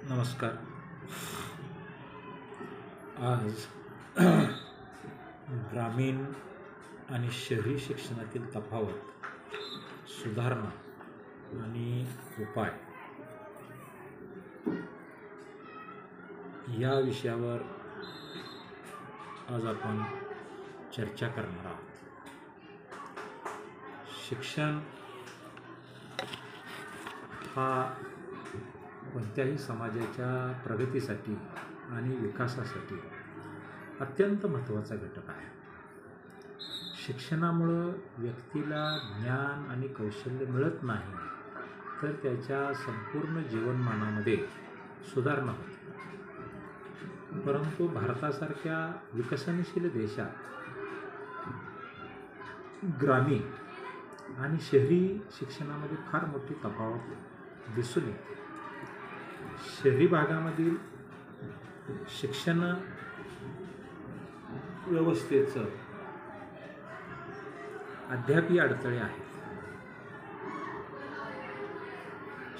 नमस्कार. आज ग्रामीण आणि शहरी शिक्षणातील तफावत, सुधारणा आणि उपाय या विषयावर आज आपण चर्चा करणार आहोत. शिक्षण हा कोणत्याही समाजाच्या प्रगतीसाठी आणि विकासासाठी अत्यंत महत्त्वाचा घटक आहे. शिक्षणामुळं व्यक्तीला ज्ञान आणि कौशल्य मिळत नाही तर त्याच्या संपूर्ण जीवनमानामध्ये सुधारणा होते. परंतु भारतासारख्या विकसनशील देशात ग्रामीण आणि शहरी शिक्षणामध्ये फार मोठी तफावत दिसून येते. शहरी भागामधील शिक्षण व्यवस्थेचं अद्यापही अडथळे आहेत.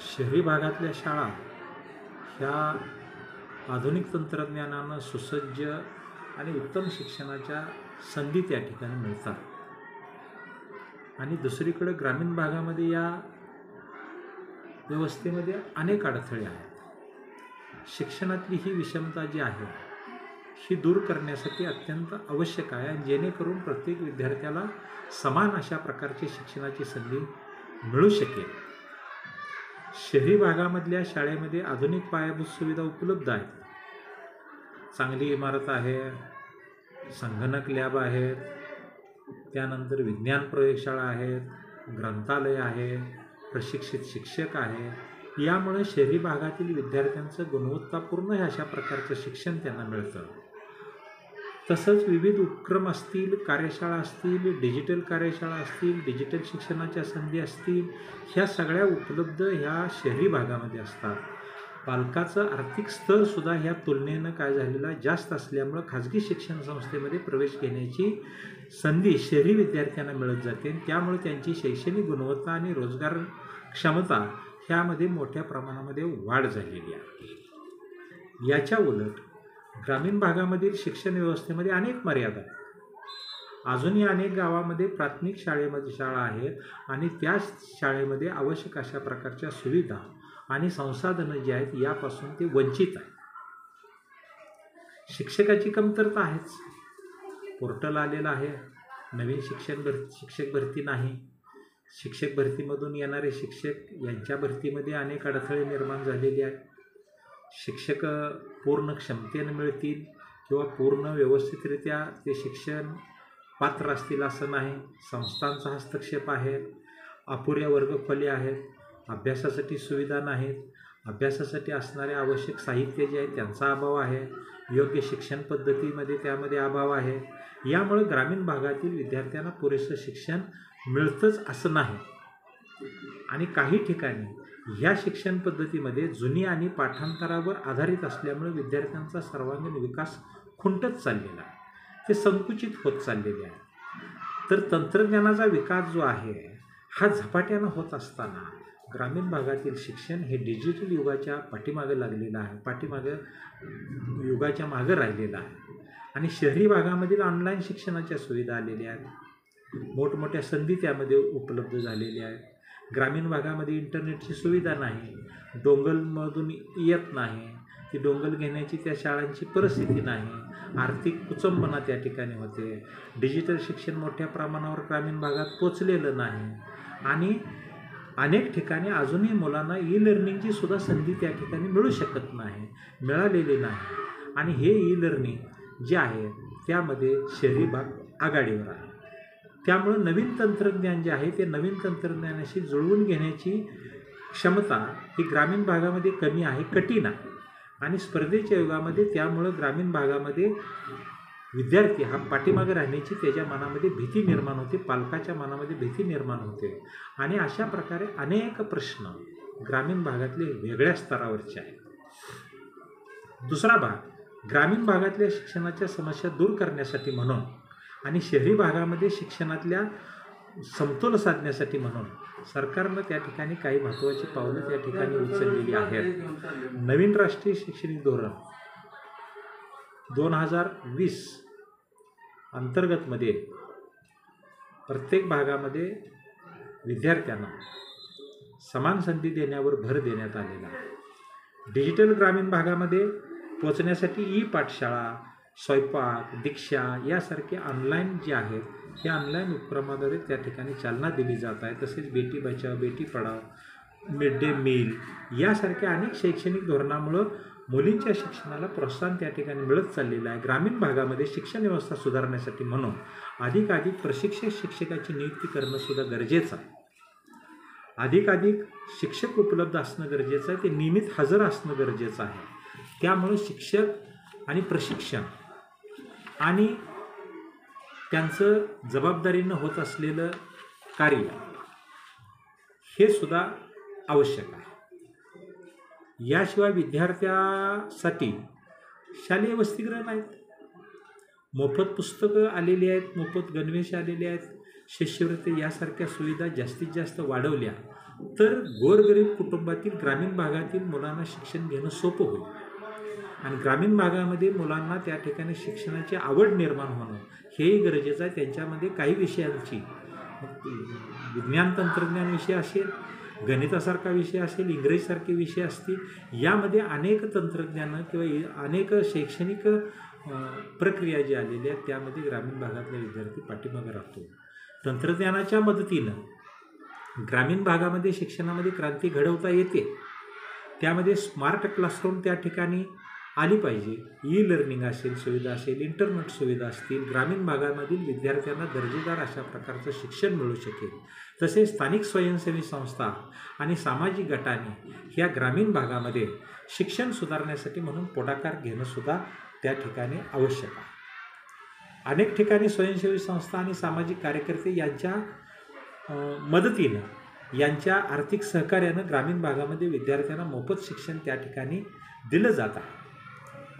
शहरी भागातल्या शाळा ह्या आधुनिक तंत्रज्ञानानं सुसज्ज आणि उत्तम शिक्षणाच्या संधी त्या ठिकाणी मिळतात आणि दुसरीकडे ग्रामीण भागामध्ये या व्यवस्थेमध्ये अनेक अडथळे आहेत. शिक्षणातली ही विषमता जी आहे ही दूर करण्यासाठी अत्यंत आवश्यक आहे आणि जेणेकरून प्रत्येक विद्यार्थ्याला समान अशा प्रकारची शिक्षणाची संधी मिळू शकेल. शहरी भागामधल्या शाळेमध्ये आधुनिक पायाभूत सुविधा उपलब्ध आहेत. चांगली इमारत आहे, संगणक लॅब आहेत, त्यानंतर विज्ञान प्रयोगशाळा आहेत, ग्रंथालय आहे, प्रशिक्षित शिक्षक आहे. यामुळे शहरी भागातील विद्यार्थ्यांचं गुणवत्तापूर्ण अशा प्रकारचं शिक्षण त्यांना मिळतं. तसंच विविध उपक्रम असतील, कार्यशाळा असतील, डिजिटल कार्यशाळा असतील, डिजिटल शिक्षणाच्या संधी असतील, ह्या सगळ्या उपलब्ध ह्या शहरी भागामध्ये असतात. पालकाचं आर्थिक स्तरसुद्धा ह्या तुलनेनं काय झालेला जास्त असल्यामुळं खाजगी शिक्षण संस्थेमध्ये प्रवेश घेण्याची संधी शहरी विद्यार्थ्यांना मिळत जाते. त्यामुळे त्यांची शैक्षणिक गुणवत्ता आणि रोजगार क्षमता ह्यामध्ये मोठ्या प्रमाणामध्ये वाढ झालेली आहे. याच्या उलट ग्रामीण भागामधील शिक्षण व्यवस्थेमध्ये अनेक मर्यादा आहेत. अजूनही अनेक गावामध्ये प्राथमिक शाळेमध्ये शाळा आहेत आणि त्या शाळेमध्ये आवश्यक अशा प्रकारच्या सुविधा आणि संसाधनं जी आहेत यापासून ते वंचित आहेत. शिक्षकाची कमतरता आहेच. पोर्टल आलेलं आहे, नवीन शिक्षक भरती नाही. शिक्षक भरतीमधून येणारे शिक्षक यांच्या भरतीमध्ये अनेक अडथळे निर्माण झालेले आहेत. शिक्षक पूर्ण क्षमतेनं मिळतील किंवा पूर्ण व्यवस्थितरित्या ते शिक्षण पात्र असतील असं नाही. संस्थांचा हस्तक्षेप आहे, अपुऱ्या वर्गखोल्या आहेत, अभ्यासासाठी सुविधा नाहीत, अभ्यासासाठी असणारे आवश्यक साहित्य जे आहे त्यांचा अभाव आहे, योग्य शिक्षण पद्धतीमध्ये त्यामध्ये अभाव आहे. यामुळे ग्रामीण भागातील विद्यार्थ्यांना पुरेसं शिक्षण मिळतंच असं नाही आणि काही ठिकाणी ह्या शिक्षण पद्धतीमध्ये जुनी आणि पाठांतरावर आधारित असल्यामुळे विद्यार्थ्यांचा सर्वांगीण विकास खुंटत चाललेला आहे, ते संकुचित होत चाललेले आहे. तर तंत्रज्ञानाचा विकास जो आहे हा झपाट्यानं होत असताना ग्रामीण भागातील शिक्षण हे डिजिटल युगाच्या पाठीमागे लागलेलं आहे, युगाच्या मागं राहिलेलं आहे आणि शहरी भागामधील ऑनलाईन शिक्षणाच्या सुविधा आलेल्या आहेत. मोठमोठ्या संधी त्यामध्ये उपलब्ध झालेल्या आहेत. ग्रामीण भागामध्ये इंटरनेटची सुविधा नाही, डोंगलमधून येत नाही, ती डोंगल घेण्याची त्या शाळांची परिस्थिती नाही, आर्थिक कुचंबना त्या ठिकाणी होते, डिजिटल शिक्षण मोठ्या प्रमाणावर ग्रामीण भागात पोचलेलं नाही आणि अनेक ठिकाणी अजूनही मुलांना ई लर्निंगची सुद्धा संधी त्या ठिकाणी मिळालेली नाही आणि हे ई लर्निंग जे आहे त्यामध्ये शहरी भाग आघाडीवर आहे. त्यामुळं नवीन तंत्रज्ञान जे आहे ते नवीन तंत्रज्ञानाशी जुळवून घेण्याची क्षमता ही ग्रामीण भागामध्ये कमी आहे, कठीण आहे आणि स्पर्धेच्या युगामध्ये त्यामुळं ग्रामीण भागामध्ये विद्यार्थी हा पाठीमागे राहण्याची त्याच्या मनामध्ये भीती निर्माण होते, पालकाच्या मनामध्ये भीती निर्माण होते आणि अशा प्रकारे अनेक प्रश्न ग्रामीण भागातले वेगळ्या स्तरावरचे आहेत. दुसरा भाग, ग्रामीण भागातल्या शिक्षणाच्या समस्या दूर करण्यासाठी म्हणून आणि शहरी भागामध्ये शिक्षणातल्या समतोल साधण्यासाठी म्हणून सरकारनं त्या ठिकाणी काही महत्त्वाची पावलं त्या ठिकाणी उचललेली आहेत. नवीन राष्ट्रीय शैक्षणिक धोरण 2020 अंतर्गतमध्ये प्रत्येक भागामध्ये विद्यार्थ्यांना समान संधी देण्यावर भर देण्यात आलेला आहे. डिजिटल ग्रामीण भागामध्ये पोचण्यासाठी ई पाठशाळा, स्वयंपाक, दीक्षा यासारखे ऑनलाईन जे आहेत हे ऑनलाईन उपक्रमाद्वारे त्या ठिकाणी चालना दिली जात आहे. तसेच बेटी बचाव, Beti Padhao, mid day meal यासारख्या अनेक शैक्षणिक धोरणामुळं मुलींच्या शिक्षणाला प्रोत्साहन त्या ठिकाणी मिळत चाललेलं आहे. ग्रामीण भागामध्ये शिक्षण व्यवस्था सुधारण्यासाठी म्हणून अधिकाधिक प्रशिक्षक शिक्षकाची नियुक्ती करणं सुद्धा गरजेचं आहे. अधिकाधिक शिक्षक उपलब्ध असणं गरजेचं आहे. ते नियमित हजर असणं गरजेचं आहे. त्यामुळे शिक्षक आणि प्रशिक्षण आणि त्यांचं जबाबदारीनं होत असलेलं कार्य हे सुद्धा आवश्यक आहे. याशिवाय विद्यार्थ्यासाठी शालेय वसतिगृह नाहीत. मोफत पुस्तकं आलेली आहेत, मोफत गणवेश आलेले आहेत. शिष्यवृत्ती यासारख्या सुविधा जास्तीत जास्त वाढवल्या तर गोरगरीब कुटुंबातील ग्रामीण भागातील मुलांना शिक्षण घेणं सोपं होईल. आणि ग्रामीण भागामध्ये मुलांना त्या ठिकाणी शिक्षणाची आवड निर्माण होणं हेही गरजेचं आहे. त्यांच्यामध्ये काही विषयांची विज्ञान तंत्रज्ञान विषय असेल, गणितासारखा विषय असेल, इंग्रजीसारखे विषय असतील, यामध्ये अनेक तंत्रज्ञानं किंवा अनेक शैक्षणिक प्रक्रिया जी आलेल्या आहेत त्यामध्ये ग्रामीण भागातले विद्यार्थी पाठीमागे राहतो. तंत्रज्ञानाच्या मदतीनं ग्रामीण भागामध्ये शिक्षणामध्ये क्रांती घडवता येते. त्यामध्ये स्मार्ट क्लासरूम त्या ठिकाणी आली पाहिजे. ई लर्निंग असेल, सुविधा असेल, इंटरनेट सुविधा असतील, ग्रामीण भागामधील विद्यार्थ्यांना दर्जेदार अशा प्रकारचं शिक्षण मिळू शकेल. तसेच स्थानिक स्वयंसेवी संस्था आणि सामाजिक गटांनी ह्या ग्रामीण भागामध्ये शिक्षण सुधारण्यासाठी म्हणून पुढाकार घेणंसुद्धा त्या ठिकाणी आवश्यक आहे. अनेक ठिकाणी स्वयंसेवी संस्था आणि सामाजिक कार्यकर्ते यांच्या मदतीनं, यांच्या आर्थिक सहकार्यानं ग्रामीण भागामध्ये विद्यार्थ्यांना मोफत शिक्षण त्या ठिकाणी दिलं जात आहे.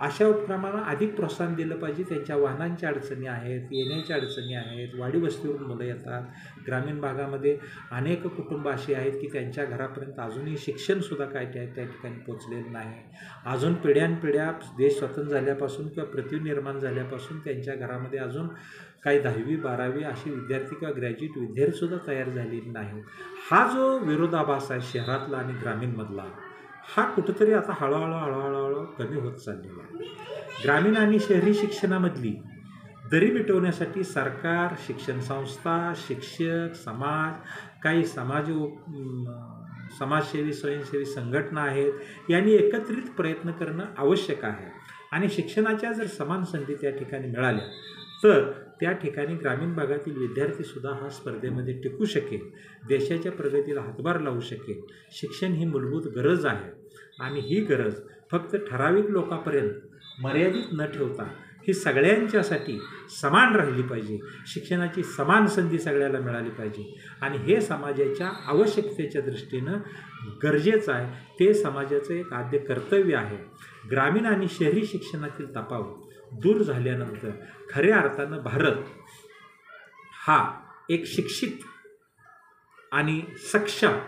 अशा उपक्रमांना अधिक प्रोत्साहन दिलं पाहिजे. त्यांच्या वाहनांच्या अडचणी आहेत, येण्याच्या अडचणी आहेत, वाडी वस्तीवरून मुलं येतात. ग्रामीण भागामध्ये अनेक कुटुंब अशी आहेत की त्यांच्या घरापर्यंत अजूनही शिक्षणसुद्धा काय त्या ठिकाणी पोचलेलं नाही. अजून पिढ्यानपिढ्या देश स्वतंत्र झाल्यापासून किंवा पृथ्वी निर्माण झाल्यापासून त्यांच्या घरामध्ये अजून काही 10वी 12वी अशी विद्यार्थी किंवा ग्रॅज्युएट विद्यार्थीसुद्धा तयार झालेले नाही. हा जो विरोधाभास आहे शहरातला आणि ग्रामीणमधला, हा कुठंतरी आता हळूहळू कमी होत चाललेला आहे. ग्रामीण आणि शहरी शिक्षणामधली दरी मिटवण्यासाठी सरकार, शिक्षण संस्था, शिक्षक, समाज, काही समाजसेवी स्वयंसेवी संघटना आहेत यांनी एकत्रित प्रयत्न करणं आवश्यक आहे. आणि शिक्षणाच्या जर समान संधी त्या ठिकाणी मिळाल्या तर त्या ठिकाणी ग्रामीण भागातील विद्यार्थीसुद्धा हा स्पर्धेमध्ये टिकू शकेल, देशाच्या प्रगतीला हातभार लावू शकेल. शिक्षण ही मूलभूत गरज आहे आणि ही गरज फक्त ठराविक लोकांपर्यंत मर्यादित न ठेवता ही सगळ्यांच्यासाठी समान राहिली पाहिजे. शिक्षणाची समान संधी सगळ्याला मिळाली पाहिजे आणि हे समाजाच्या आवश्यकतेच्या दृष्टीनं गरजेचं आहे. ते समाजाचं एक आद्य कर्तव्य आहे. ग्रामीण आणि शहरी शिक्षणातील तफावत दूर झाल्यानंतर खऱ्या अर्थानं भारत हा एक शिक्षित आणि सक्षम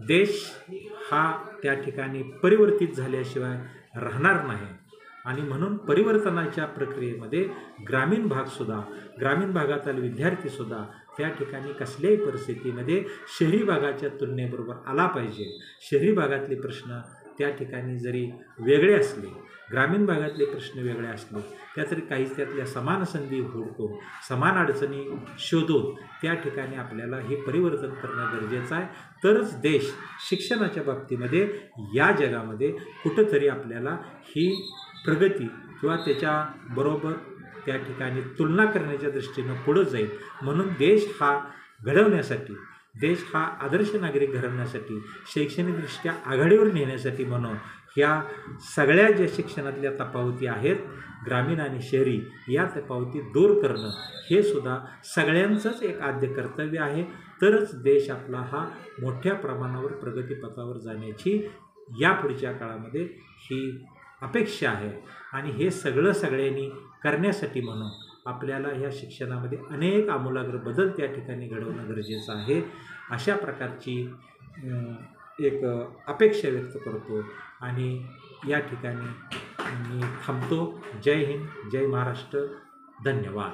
देश हा त्या ठिकाणी परिवर्तित झाल्याशिवाय राहणार नाही. आणि म्हणून परिवर्तनाच्या प्रक्रियेमध्ये ग्रामीण भागसुद्धा, ग्रामीण भागातील विद्यार्थीसुद्धा त्या ठिकाणी कसल्याही परिस्थितीमध्ये शहरी भागाच्या तुलनेबरोबर आला पाहिजे. शहरी भागातले प्रश्न त्या ठिकाणी जरी वेगळे असले, ग्रामीण भागातले प्रश्न वेगळे असले तरी काहीच त्यातल्या समान संधी हुडकून, समान अडचणी शोधून त्या ठिकाणी आपल्याला हे परिवर्तन करणं गरजेचं आहे. तरच देश शिक्षणाच्या बाबतीमध्ये या जगामध्ये कुठंतरी आपल्याला ही प्रगती किंवा त्याच्याबरोबर त्या ठिकाणी तुलना करण्याच्या दृष्टीनं पुढं जाईल. म्हणून देश हा घडवण्यासाठी, देश हा आदर्श नागरिक घडवण्यासाठी, शैक्षणिकदृष्ट्या आघाडीवर नेण्यासाठी म्हणून ह्या सगळ्या ज्या शिक्षणातल्या तफावती आहेत ग्रामीण आणि शहरी, या तफावती दूर करणं हे सुद्धा सगळ्यांचंच एक आद्य कर्तव्य आहे. तरच देश आपला हा मोठ्या प्रमाणावर प्रगतीपथावर जाण्याची यापुढच्या काळामध्ये ही अपेक्षा आहे. आणि हे सगळ्यांनी करण्यासाठी म्हणून आपल्याला ह्या शिक्षणामध्ये अनेक आमूलाग्र बदल त्या ठिकाणी घडवणं गरजेचं आहे. अशा प्रकारची एक अपेक्षा व्यक्त करतो आणि या ठिकाणी मी थांबतो. जय हिंद, जय महाराष्ट्र, धन्यवाद.